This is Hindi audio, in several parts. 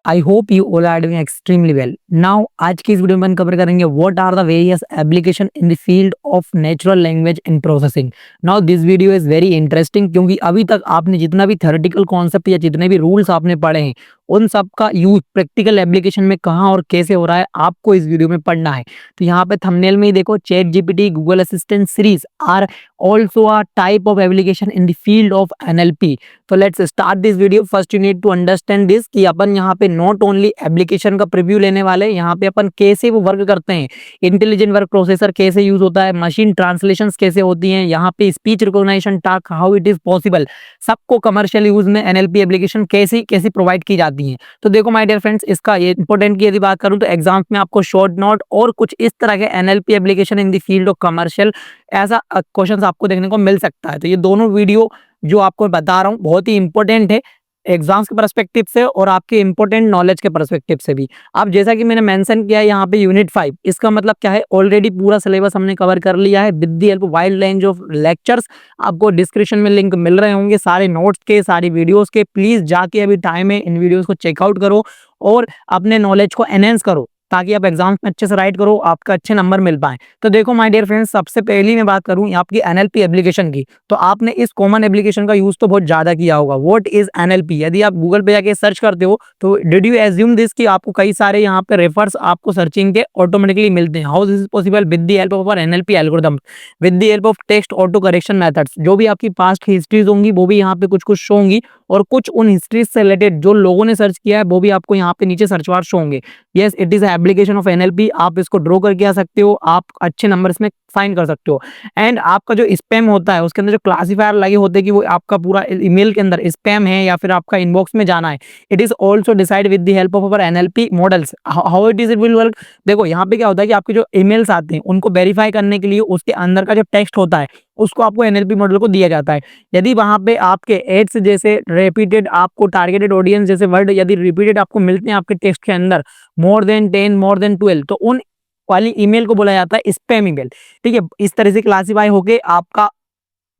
I hope you all are doing extremely well. Now आज की इस वीडियो में हम कवर करेंगे what are the various application in the field of natural language in processing. Now this video is very interesting क्योंकि अभी तक आपने जितना भी थ्योरेटिकल कॉन्सेप्ट या जितने भी रूल्स आपने पढ़े हैं उन सब का यूज प्रैक्टिकल एप्लीकेशन में कहाँ और कैसे हो रहा है आपको इस वीडियो में पढ़ना है। तो यहाँ पे थंबनेल में ही देखो, chat GPT, Google assistant series are also a type of application in the field of NLP. So let's start this video. First you need to understand this कि अपन यहाँ पे not only application का प्रीव्यू लेने वाले हैं, यहाँ पे अपन कैसे वो वर्क करते हैं, इंटेलिजेंट वर्क प्रोसेसर कैसे यूज होता है, मशीन ट्रांसलेशंस कैसे होती हैं, यहाँ पे speech recognition task how it is possible, सबको कमर्शियल यूज में NLP एप्लीकेशन कैसी कैसी प्रोवाइड की जाती हैं। तो देखो माय डियर फ्रेंड्स, इसका ये इंपॉर्टेंट की यदि बात करूँ तो एग्जाम्स में आपको शॉर्ट नोट और कुछ इस तरह के NLP application in the field of commercial ऐसा क्वेश्चन आपको देखने को मिल सकता है। तो ये दोनों वीडियो जो आपको बता रहा हूँ बहुत ही इंपॉर्टेंट है एग्जाम्स के पर्सपेक्टिव से और आपके इंपॉर्टेंट नॉलेज के पर्सपेक्टिव से भी। अब जैसा कि मैंने मेंशन किया है यहाँ पे यूनिट 5, इसका मतलब क्या है, ऑलरेडी पूरा सिलेबस हमने कवर कर लिया है with the help wide range of lectures. आपको डिस्क्रिप्शन में लिंक मिल रहे होंगे सारे नोट्स के, सारी वीडियोस के। प्लीज जाके अभी टाइम है, इन वीडियोस को चेकआउट करो और अपने नॉलेज को एनहेंस करो ताकि आप एग्जाम्स में अच्छे से राइट करो, आपका अच्छे नंबर मिल पाए। तो देखो माय डियर फ्रेंड्स, सबसे पहली मैं बात करूं आपकी NLP एप्लीकेशन की, तो आपने इस कॉमन एप्लीकेशन का यूज तो बहुत ज्यादा किया होगा। What is NLP? यदि आप गूगल पे जाके सर्च करते हो तो डिड यू एज्यूम दिस कि आपको कई सारे यहाँ पे रेफर्स आपको सर्चिंग के ऑटोमेटिकली मिलते हैं। How this is possible? With the help of NLP algorithm, with the help of text auto correction methods. जो भी आपकी पास्ट हिस्ट्रीज होंगी वो भी यहाँ पे कुछ कुछ शो होंगी और कुछ उन हिस्ट्रीज से रिलेटेड जो लोगों ने सर्च किया है वो भी आपको यहाँ पे नीचे सर्च बार शो होंगे। Yes, it is application of NLP। आप इसको ड्रॉ करके आ सकते हो, आप अच्छे नंबर इसमें फाइंड कर सकते हो। एंड आपका जो स्पैम होता है उसके अंदर जो क्लासीफायर लगे होते हैं कि वो आपका पूरा ईमेल के अंदर स्पैम है या फिर आपका इनबॉक्स में जाना है, it is also decide with the help of our NLP models. How it will work? देखो यहाँ पे क्या होता है कि आपके जो ईमेल्स आते हैं उनको वेरीफाई करने के लिए उसके अंदर का जो टेक्स्ट होता है उसको आपको NLP मॉडल को दिया जाता है। यदि वहां पे आपके एड्स जैसे रिपीटेड, आपको टारगेटेड ऑडियंस जैसे वर्ड यदि रिपीटेड आपको मिलते हैं आपके टेक्स्ट के अंदर, मोर देन 10, मोर देन 12, तो उन वाली ईमेल को बोला जाता है स्पैम ईमेल। ठीक है, इस तरह से क्लासीफाई होके आपका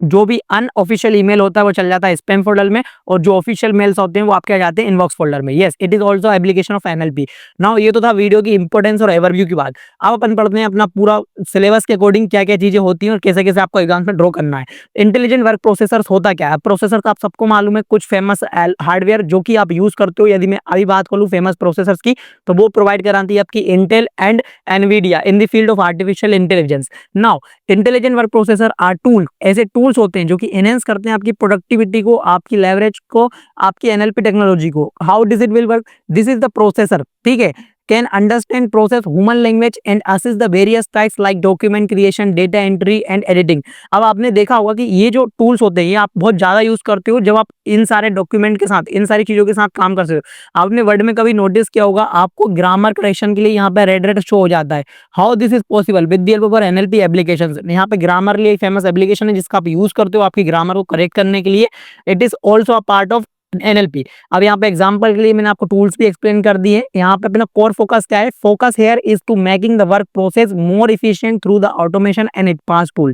जो भी अनऑफिशियल ईमेल होता है वो चल जाता है स्पैम फोल्डर में और जो ऑफिशियल मेल्स होते हैं वो आपके आ जाते हैं इनबॉक्स फोल्डर में। Yes, it is also application of NLP। Now ये तो था वीडियो की इंपॉर्टेंस और ओवरव्यू की बात। अब अपन पढ़ते हैं अपना पूरा सिलेबस के अकॉर्डिंग क्या क्या चीजें होती हैं और कैसे कैसे आपको एग्जाम में ड्रॉ करना है। इंटेलिजेंट वर्क प्रोसेसर होता क्या है? प्रोसेसर का आप सबको मालूम है, कुछ फेमस हार्डवेयर जो कि आप यूज करते हो। यदि मैं अभी बात करूँ फेमस प्रोसेसर्स की तो वो प्रोवाइड कराती है आपकी Intel and Nvidia in the field of artificial intelligence. Now intelligent work processor are tool, ऐसे टूल्स होते हैं जो कि एनहेंस करते हैं आपकी प्रोडक्टिविटी को, आपकी लेवरेज को, आपकी NLP टेक्नोलॉजी को। How डिज it will work? This is the processor, ठीक है, can understand process human language and assist the various task like document creation, data entry and editing. अब आपने देखा होगा कि ये जो टूल्स होते हैं ये आप बहुत ज्यादा यूज करते हो जब आप इन सारे डॉक्यूमेंट के साथ, इन सारी चीजों के साथ काम करते हो। आपने वर्ड में कभी नोटिस किया होगा आपको ग्रामर करेक्शन के लिए यहाँ पे रेड शो हो जाता है। How this is possible? With the help of NLP application. यहाँ पे ग्रामर लिए फेमस एप्लीकेशन है जिसका आप यूज करते हो आपकी ग्रामर को करेक्ट करने के लिए। It is also a part of NLP। अब यहाँ पे एग्जांपल के लिए मैंने आपको टूल्स भी एक्सप्लेन कर दिए। यहाँ पे अपना कोर फोकस क्या है? Focus here is to making the work process more efficient through the automation and it pass tool.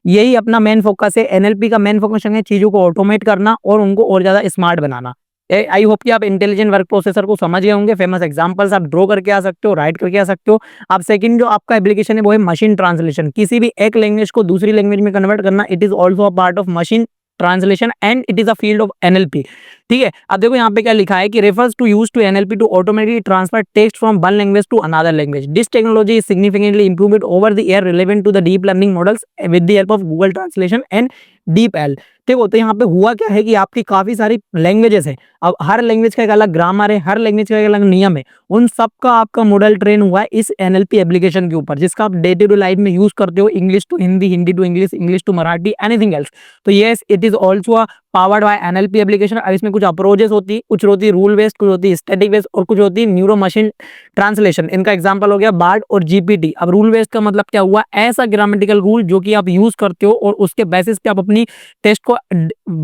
यही अपना मेन फोकस है। NLP का मेन फोकस है चीजों को ऑटोमेट करना और उनको और ज्यादा स्मार्ट बनाना। आई होप कि आप इंटेलिजेंट वर्क प्रोसेसर को समझ गए होंगे। फेमस एग्जांपल्स आप ड्रॉ करके आ सकते हो, राइट करके आ सकते हो। अब सेकंड जो आपका एप्लीकेशन है वो है मशीन ट्रांसलेशन। किसी भी एक लैंग्वेज को दूसरी लैंग्वेज में कन्वर्ट करना, it is also a part of machine translation and it is a field of NLP। ठीक है, अब देखो यहाँ पे क्या लिखा है कि refers to use to NLP to automatically transfer text from one language to another language. This technology is significantly improved over the air relevant to the deep learning models with the help of Google translation and DeepL। ठीक है, तो यहाँ पे हुआ क्या है कि आपकी काफी सारी लैंग्वेजेस है। अब हर लैंग्वेज का एक अलग ग्रामर है, हर लैंग्वेज का एक अलग नियम है। उन सब का आपका मॉडल ट्रेन हुआ है इस NLP एप्लीकेशन के ऊपर जिसका आप डे टू डे लाइफ में यूज करते हो। English to Hindi, Hindi to English, English to Marathi, anything else. तो yes, it is also powered by NLP application. अब इसमें कुछ अप्रोचेस होती है, कुछ होती है रूल बेस्ड, कुछ होती है स्टैटिक बेस्ड और कुछ होती है न्यूरो मशीन ट्रांसलेशन। इनका एग्जांपल हो गया बार्ड और GPT। अब रूल बेस्ड का मतलब क्या हुआ? ऐसा ग्रामेटिकल रूल जो कि आप यूज करते हो और उसके बेसिस पे आप अपनी टेस्ट को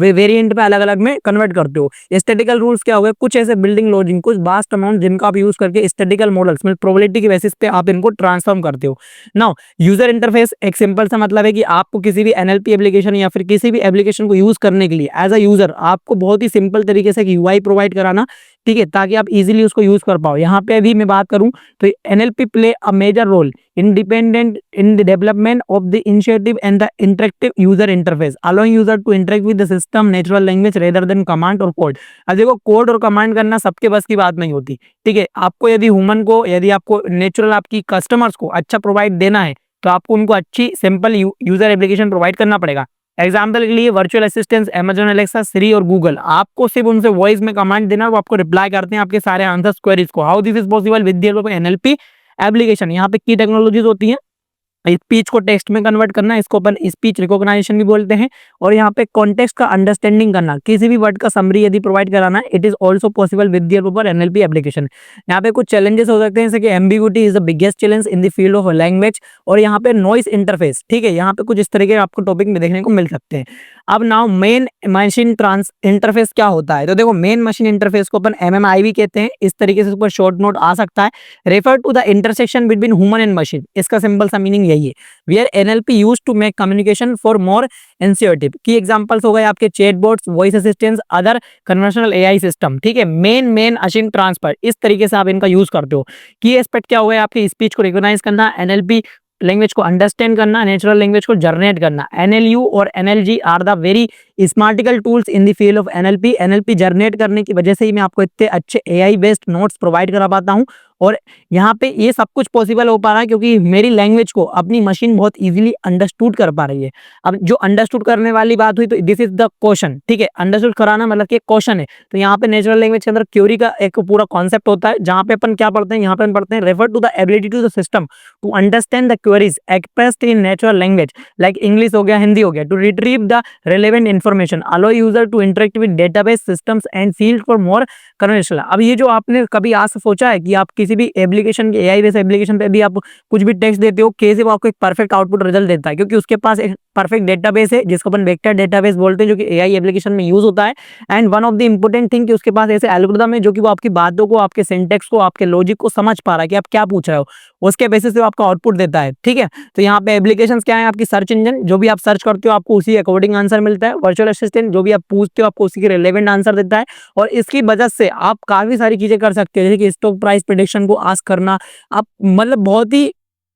वेरिएंट पे अलग अलग में कन्वर्ट करते हो। स्टैटिकल रूल्स क्या हो गए? कुछ ऐसे बिल्डिंग लॉजिक, कुछ वास्ट अमाउंट जिनका आप यूज करके स्टैटिकल मॉडल्स में प्रोबेबिलिटी के बेसिस पे आप इनको ट्रांसफॉर्म करते हो। नाउ यूजर इंटरफेस एक सिंपल सा मतलब है कि आपको किसी भी NLP एप्लीकेशन या फिर किसी भी एप्लीकेशन को यूज करने के लिए एज अ यूजर आपको बहुत ही सिंपल तरीके से यूआई प्रोवाइड कराना, ठीक है, ताकि आप इजीली उसको यूज कर पाओ। यहाँ पे अभी मैं बात करूँ तो NLP play a major role independent in the development of the initiative and the interactive user interface, allowing user to interact with the system natural language rather than command or code। अब देखो कोड और कमांड करना सबके बस की बात नहीं होती, ठीक है। आपको यदि ह्यूमन को, यदि आपको नेचुरल आपकी कस्टमर्स को अच्छा प्रोवाइड देना है तो आपको उनको अच्छी सिंपल यूजर एप्लीकेशन प्रोवाइड करना पड़ेगा। एग्जाम्पल के लिए वर्चुअल असिस्टेंट अमेजॉन एलेक्सा, सिरी और गूगल, आपको सिर्फ उनसे वॉइस में कमांड देना, वो आपको रिप्लाई करते हैं आपके सारे आंसर्स क्वेरीज को। How this is possible with the help of NLP application. यहाँ पे की टेक्नोलॉजीज होती हैं, स्पीच को टेक्स्ट में कन्वर्ट करना, इसको अपन स्पीच रिकॉग्नाइजेशन भी बोलते हैं, और यहाँ पे कॉन्टेक्स्ट का अंडरस्टैंडिंग करना, किसी भी वर्ड का समरी यदि प्रोवाइड कराना है, it is also possible with the help of NLP application. यहाँ पे कुछ चैलेंजेस हो सकते हैं, जैसे कि ambiguity is the biggest challenge in the field of language, और यहाँ पे नॉइस इंटरफेस, ठीक है, यहाँ पे कुछ इस तरह के आपको टॉपिक में देखने को मिल सकते हैं। अब now main machine trans interface क्या होता है, तो देखो मेन मशीन इंटरफेस को अपन एमएमआई भी कहते हैं, इस तरीके से ऊपर शॉर्ट नोट आ सकता है, refer to the intersection between human and machine, इसका सिंपल सा मीनिंग यही है। Where NLP used to make communication for more intuitive. Key examples हो गए आपके chatbots, voice assistants, other conversational AI system, ठीक है। मेन मशीन ट्रांसफर, इस तरीके से आप इनका यूज करते हो। की एस्पेक्ट क्या हो गए आपकी स्पीच को रिकॉग्नाइज करना, एनएलपी लैंग्वेज को अंडरस्टैंड करना, नेचुरल लैंग्वेज को जनरेट करना। एनएलयू और NLG are the very smartical tools in the field of NLP. NLP generate करने की वजह से ही मैं आपको इतने अच्छे एआई बेस्ड नोट्स प्रोवाइड करा पाता हूँ, और यहाँ पे ये सब कुछ पॉसिबल हो पा रहा है क्योंकि मेरी लैंग्वेज को अपनी मशीन बहुत इजीली अंडरस्टूड कर पा रही है। अब जो अंडरस्टूड करने वाली बात हुई तो दिस इज द क्वेश्चन, ठीक है, अंडरस्टूड कराना मतलब कि एक क्वेश्चन है। तो यहाँ पे नेचुरल लैंग्वेज के अंदर क्यूरी का एक पूरा कॉन्सेप्ट होता है, जहाँ पे अपन क्या पढ़ते हैं, यहाँ पे अपन पढ़ते हैं refer to the ability to the system to understand the queries expressed in natural language like English हो गया, हिंदी हो गया, to retrieve the relevant information, allow user to interact with database systems and field for more conversational. अब ये जो आपने कभी आज सोचा है कि आप किसी भी एप्लीकेशन के एआई बेस्ड एप्लीकेशन पे भी आप कुछ भी टेक्स्ट देते हो, कैसे वो आपको एक परफेक्ट आउटपुट रिजल्ट देता है, क्योंकि उसके पास एक परफेक्ट डेटाबेस है जिसको अपन वेक्टर डेटाबेस बोलते हैं, जो कि एआई एप्लीकेशन में यूज होता है। And one of the important thing कि उसके पास ऐसे एल्गोरिथम है जो कि वो आपकी बातों को, आपके सिंटेक्स को, आपके लॉजिक को समझ पा रहा है कि आप क्या पूछ रहे हो, उसके बेसिस से वो आपका आउटपुट देता है, ठीक है। तो यहाँ पे एप्लीकेशन क्या है, आपकी सर्च इंजन, जो भी आप सर्च करते हो आपको उसी अकॉर्डिंग आंसर मिलता है। वर्चुअल असिस्टेंट, जो भी आप पूछते हो आपको उसी के रिलेवेंट आंसर देता है, और इसकी वजह से आप काफी सारी चीजें कर सकते हो, जैसे कि स्टॉक प्राइस प्रेडिक्शन को आस्क करना। आप मतलब बहुत ही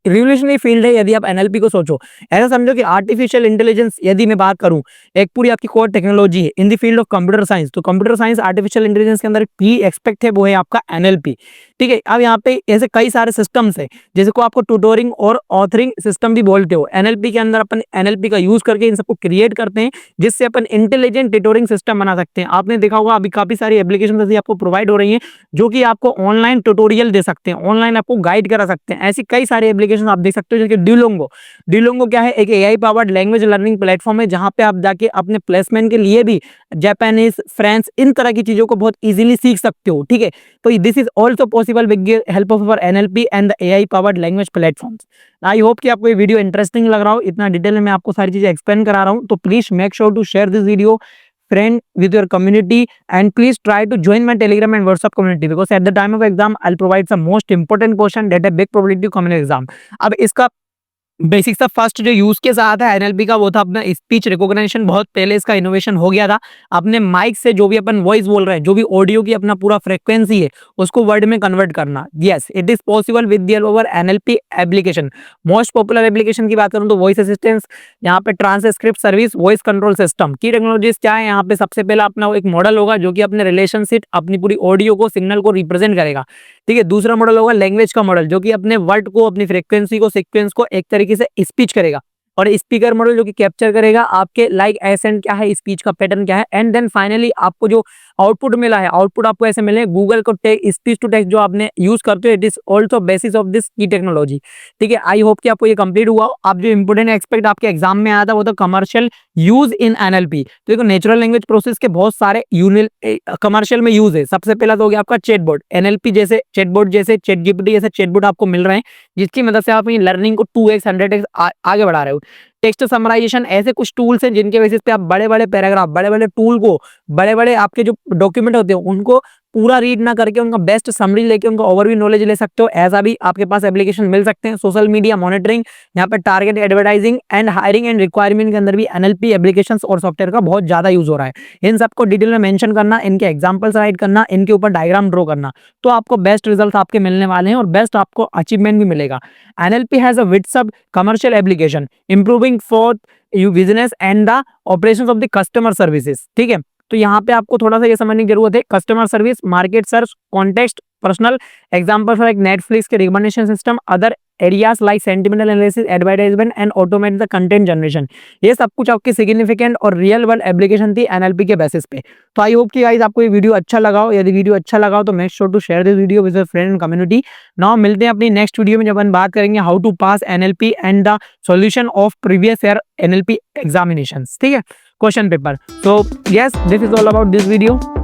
रिवोल्यूशनरी फील्ड है यदि आप एनएलपी को सोचो। ऐसा समझो कि आर्टिफिशियल इंटेलिजेंस यदि मैं बात करूं, एक पूरी आपकी कोर टेक्नोलॉजी है इन the field of computer science. तो कंप्यूटर साइंस आर्टिफिशियल इंटेलिजेंस के अंदर की एक्सपेक्ट है वो है आपका एनएलपी, ठीक है। अब यहाँ पे ऐसे कई सारे सिस्टम्स है जिसको आपको ट्यूटोरिंग और ऑथरिंग सिस्टम भी बोलते हो। एनएलपी के अंदर अपन एनएलपी का यूज करके इन सबको क्रिएट करते हैं, जिससे अपन इंटेलिजेंट ट्यूटोरिंग सिस्टम बना सकते हैं। आपने देखा होगा अभी काफी सारी एप्लीकेशन ऐसी आपको प्रोवाइड हो रही है जो कि आपको ऑनलाइन ट्यूटोरियल दे सकते हैं, ऑनलाइन आपको गाइड करा सकते हैं। ऐसी कई सारी एप्लीकेशन आप देख सकते हो, जैसे ड्यूलोंगो। ड्यूलोंगो क्या है, एक AI powered language learning platform है, जहां पे आप जाके अपने प्लेसमेंट के लिए भी जापानीज, फ्रेंच, इन तरह की चीजों को बहुत इजीली सीख सकते हो, ठीक है। तो this is also possible with the help of our NLP and the AI powered language platforms. I hope कि आपको ये वीडियो इंटरेस्टिंग लग रहा हो, इतना डिटेल में मैं आपको सारी चीजें एक्सप्लेन करा रहा हूं। तो please make sure to share this video friend with your community, and please try to join my telegram and whatsapp community, because at the time of exam I'll provide some most important question that a big probability to come in exam। अब इसका बेसिक सा फर्स्ट जो यूज के साथ है एनएलपी का वो था अपना स्पीच रिकॉग्निशन। बहुत पहले इसका इनोवेशन हो गया था, अपने माइक से जो भी अपन वॉइस बोल रहे हैं, जो भी ऑडियो की अपना पूरा फ्रीक्वेंसी है उसको वर्ड में कन्वर्ट करना। Yes, it is possible with the help of NLP application. Most popular application की बात करूं तो वॉइस असिस्टेंस, यहाँ पे transcript service, voice control system. की टेक्नोलॉजीज क्या है, यहाँ पे सबसे पहला अपना एक मॉडल होगा जो कि अपने रिलेशनशिप, अपनी पूरी ऑडियो को, सिग्नल को रिप्रेजेंट करेगा, ठीक है। दूसरा मॉडल होगा लैंग्वेज का मॉडल, जो कि अपने वर्ड को, अपनी फ्रीक्वेंसी को, सीक्वेंस को एक तरीके से स्पीच करेगा। और स्पीकर मॉडल जो कि कैप्चर करेगा आपके लाइक एसेंट क्या है, स्पीच का पैटर्न क्या है। एंड देन फाइनली आपको जो आउटपुट मिला है, आउटपुट आपको ऐसे मिले गूगल को स्पीच टू टेक्स्ट जो आपने यूज करते हो, it is also basis of this की टेक्नोलॉजी, ठीक है। आई होप कि आपको ये कंप्लीट हुआ। आप जो इंपोर्टेंट एक्सपेक्ट आपके एग्जाम में आया था वो तो कमर्शियल यूज इन एनएलपी। तो देखो नेचुरल लैंग्वेज प्रोसेस के बहुत सारे कमर्शियल में यूज है। सबसे पहला तो हो गया आपका चैटबॉट, एनएलपी जैसे चैटबॉट, जैसे चैटजीपीटी जैसे चैटबॉट आपको मिल रहे हैं, जिसकी मदद से आप लर्निंग को 2x 100x आगे बढ़ा रहे हो। टेक्स्ट समराइजेशन, ऐसे कुछ टूल्स हैं जिनके बेसिस पे आप बड़े-बड़े पैराग्राफ, बड़े-बड़े टूल को, बड़े-बड़े आपके जो डॉक्यूमेंट होते हैं उनको पूरा रीड ना करके उनका बेस्ट समरी लेके उनका ओवरव्यू नॉलेज ले सकते हो। ऐसा भी आपके पास एप्लीकेशन मिल सकते हैं। सोशल मीडिया मॉनिटरिंग, यहाँ पे target advertising and hiring and requirement के अंदर भी एनएलपी एप्लीकेशंस और सॉफ्टवेयर का बहुत ज्यादा यूज हो रहा है। इन सबको डिटेल में मेंशन करना, इनके एग्जांपल्स राइट करना, इनके ऊपर डायग्राम ड्रॉ करना, तो आपको बेस्ट रिजल्ट आपके मिलने वाले हैं और बेस्ट आपको अचीवमेंट भी मिलेगा। एनएलपी हैज अ विद सब commercial application improving for you business and the operations of the customer services. ठीक है, तो यहाँ पे आपको थोड़ा सा ये समझने की जरूरत है। Customer service, market search, context, personal example for एक नेटफ्लिक्स के recommendation system, other areas like sentimental analysis, advertisement and automate the content generation. ये सब कुछ आपकी सिग्निफिकेंट और रियल वर्ल्ड एप्लीकेशन थी एनएलपी के बेसिस पे। तो आई होप कि गाइस आपको ये वीडियो अच्छा लगा हो। यदि वीडियो अच्छा लगा हो तो make sure to share this video with your friend and community. Now मिलते हैं अपनी नेक्स्ट वीडियो में जब हम बात करेंगे how to pass NLP and the solution of previous year NLP examinations. ठीक है, question paper. So yes, this is all about this video.